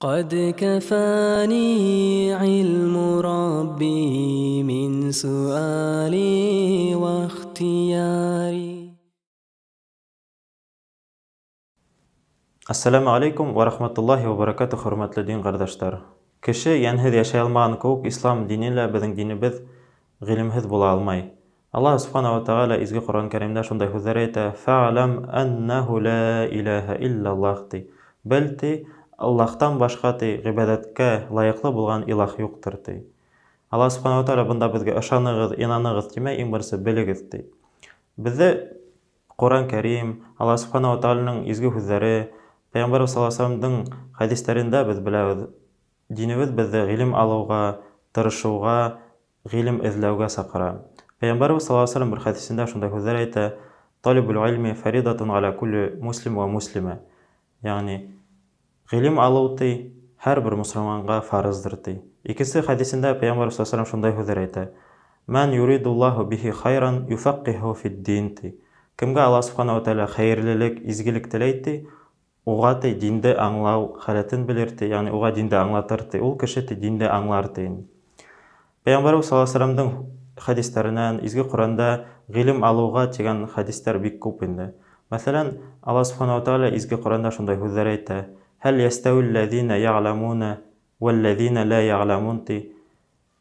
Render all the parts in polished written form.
قد كفاني علم ربي من سؤالي واختياري. Assalamu alaikum wa rahmatullahi wa barakatuh, hörmetli din gardaşlar. Kişi ýanhyz ýaşaý almagan kowuk islam dinile biziň dinimiz gilimsiz bola almaý. Allah subhanahu wa taala izgi Qur'an Kerimde şunday sözler aýtdy: "Fa'lam annahu la ilaha illallah." Belti Allah'tan başga ibadatke laýykly bolgan ilah ýokdur. Allah subhanahu wa taala bunda bizge ışanygyz, inanygyz diýme, iň birisi biligiz. Bizi Qur'an Kerim, Allah subhanahu wa ta'ala'nın izgi sözleri, Peygamber sallallahu aleyhi ve sellem'den hadislerinde biz bilabız. Dinimiz bizi ilim alawga, tırışuwga, ilim izlewge sakara. Peygamber sallallahu aleyhi ve sellem bir hadisinde şunday sözler aýtdy: "Talibul ilmi faridatun ala kulli muslim we muslima." Yani ilim alaw her bir musulmanga farzdyr. İkisi hadisinde Peygamber sallallahu aleyhi ve sellem şunday sözler aýtdy: "Men yuridullahu bihi hayran yufaqqihu fid-din." Kimge Allah subhanahu wa ta'ala hayırlilik, izgilik dileýdi, oga dinde aňlaw halatin bilirdi, yani oga dinde aňlatyrdy. Ol kişi dinde aňlardy. Peygamber sallallahu aleyhi ve sellem'den hadislerinden, izgi Kur'anda ilim alawga tegen hadisler bik köp indi. Mesela Allah subhanahu wa ta'ala izgi Kur'anda şunday sözler aýtdy: "Hal yastawillezine ya'lamuna wellezine la ya'lamun."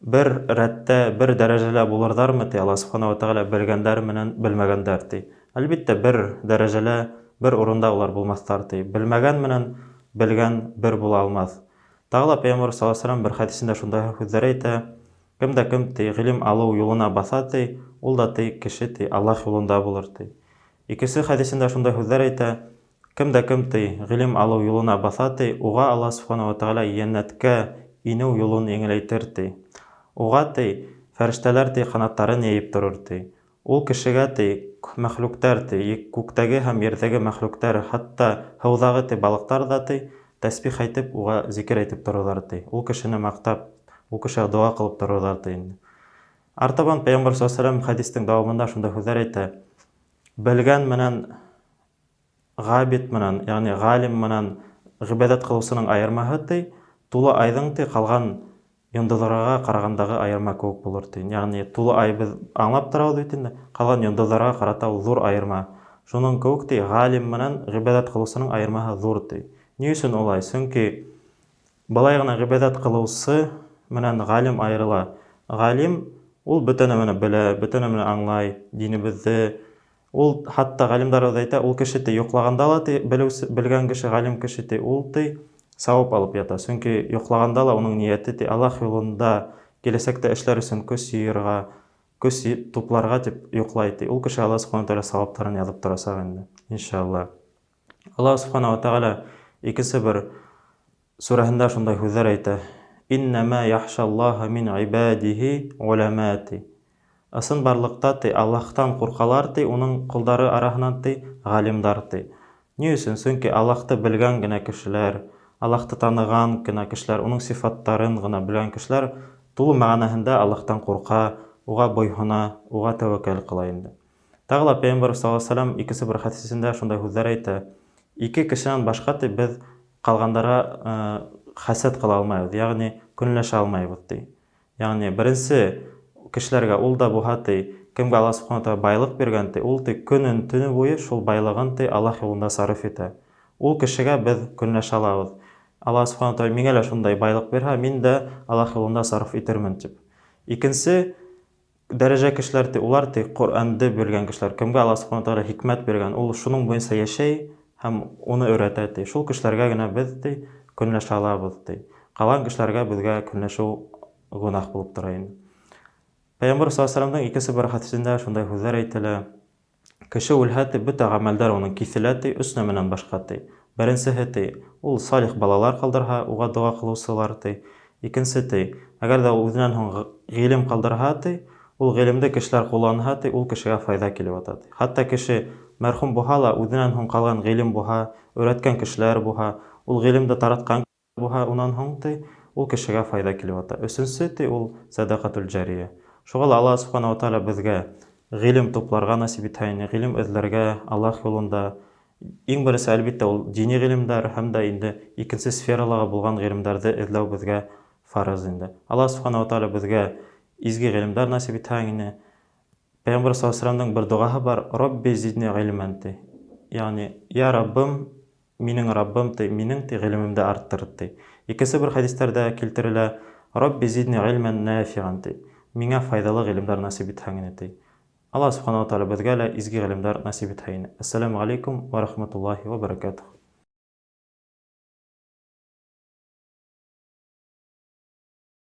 Bir ratda bir derejede bulardarmy? Allah subhanahu wa ta'ala bilgenler menen bilmegenler. Albitte bir derejede bir orunda ular bulmaslar. Bilmegen menen bilgen bir bula almaz. Tagla Peygamber sallallahu aleyhi ve sellem bir hadisinde şunday sözler aýtdy: "Kimde kim ilim alaw ýoluna basa, ol da kişi Allah ýolunda bolar." İkisi hadisinde şunday sözler aýtdy: "Kimde kim ilim alaw ýoluna basa, oga Allah subhanahu wa ta'ala jannatke inew ýolun eňeleýtir." Oga ferişteler kanatlaryn ýeýip durur. Ol kişige mahluklar, köktegi hem ýerdegi mahluklar, hatda hawdagy balyklar da tesbih aýtyp, oga zikir aýtyp dururlar. Ol kişini maktap, ol kişige dua kılıp dururlar. Artaban Peygamber sallallahu aleyhi ve sellem hadistiň dawamında şunday sözler aýtdy: "Bilgen menen gabit menen, yani galim menen ibadat kılwsynyň aýyrmahy tuly aýdyň kalgan yıldızlara karagandagy aýyrma köp bolar. Yani tuly aý biz aňlap durabys kalgan yıldızlara karata zor aýyrma. Şonuň köp galim menen ibadat kılwsynyň aýyrmahy zor. Niýe üçin olay? Çünki balay gana ibadat kılwsy menen galim aýryla. Galim ol bütüne menen bile, bütüne menen aňlay dinimizi. Ol hatta galimler aýta, ol kişi ýoklaganda bilgen kişi, galim kişi ol savap alıp yata. Çünki ýoklaganda la onuň niýeti Allah ýolunda gelesekde işler üçin kös ýyrga, kös toplarga dip ýoklaýdy. Ol kişi Allah subhanahu wa taala savaplaryny ýazyp turasak indi. İnşallah. Allah subhanahu wa taala ikisi bir surahynda şunday sözler aýtdy: "İnnemâ yahşallaha min ibadihi ulemâ." Asyn barlykda Allah'tan korkalar, onuň kuldary arasyndan galimdar. Niýe üçin? Çünki Allah'ty bilgen gene kişiler, Allah'ty tanygan gene kişiler, onuň sifatlaryn gana bilen kişiler tuly maňanysynda Allah'tan korka, oga boýhuna, oga tawakkel kılaýyndy. Tagla Peygamber sallallahu aleyhi ve sellem ikisi bir hadisinde şunday sözler aýtdy: "İki kişiden başga biz kalgandara hased kıla almaýbys, ýagny künleşe almaýbys." Yani birinçi kişilerge ol da bu kimge Allah subhanahu wa taala baylyk bergen, ol günün tünü boyu şol baylygyn Allah ýolunda sarf ete. Ol kişige biz künleşe alabys. Allah subhanahu wa taala meňe şunday baylyk berha, men de Allah ýolunda sarf etermen dip. İkinçi dereje kişiler ular Kur'andy bilgen kişiler, kimge Allah subhanahu wa taala hikmet bergen, ol şunuň boýunça ýaşaý hem onu öğretet. Şol kişilerge gene biz künleşe alabys. Kalan kişilerge bizge künleşew günah bolup duraýyn. Peygamber sallallahu aleyhi ve sellem'den ikisi bir hadisinde şunday sözler aýtdylar: "Kişi ulhati bütün ameller onun kisilati üstüne menen başga." Birinçisi ol salih balalar kaldırha, oga dua kılwsylar. İkinçisi eger de özünden soň ilim kaldırha, ol ilimde kişiler kullanha, ol kişige faýda kelip atat. Hatta kişi merhum bohala, özünden soň kalgan ilim boha, öğretken kişiler boha, ol ilimde taratkan boha, onan soň ol kişige faýda kelip atat. Üçüncüsi ol sadakatul jariýe. Şoňa Allah subhanahu wa taala bizge ilim toplarga nasip etýän, ilim özlerge Allah ýolunda Иң беренче әлбиттә ул дини гыйлемдар һәм дә инде икенче сфераларга булган гыйлемнәрне эзләү безгә фарыз инде. Аллаһ Субханаһу ва Тааля безгә изге гыйлемдар насип итһен ине. Пәйгамбер саллаллаһу алейһи ва саллямның бер дугаһы бар: "Рабби зидни гыйлман" ди. Ягъни, "Я Раббым, минең Раббым ди, минең гыйлемемне арттыр" ди. Икенче бер хәдисләрдә килтерелә: "Рабби зидни гыйлман нафиан" ди. Миңа файдалы гыйлемдар насип итһен ине ди. Аллаһ Субханаһу ва Тааля безгә лә изге гыйлемдар насип итһен. Ассаламу алейкум ва рахматуллаһи ва баракатуһ.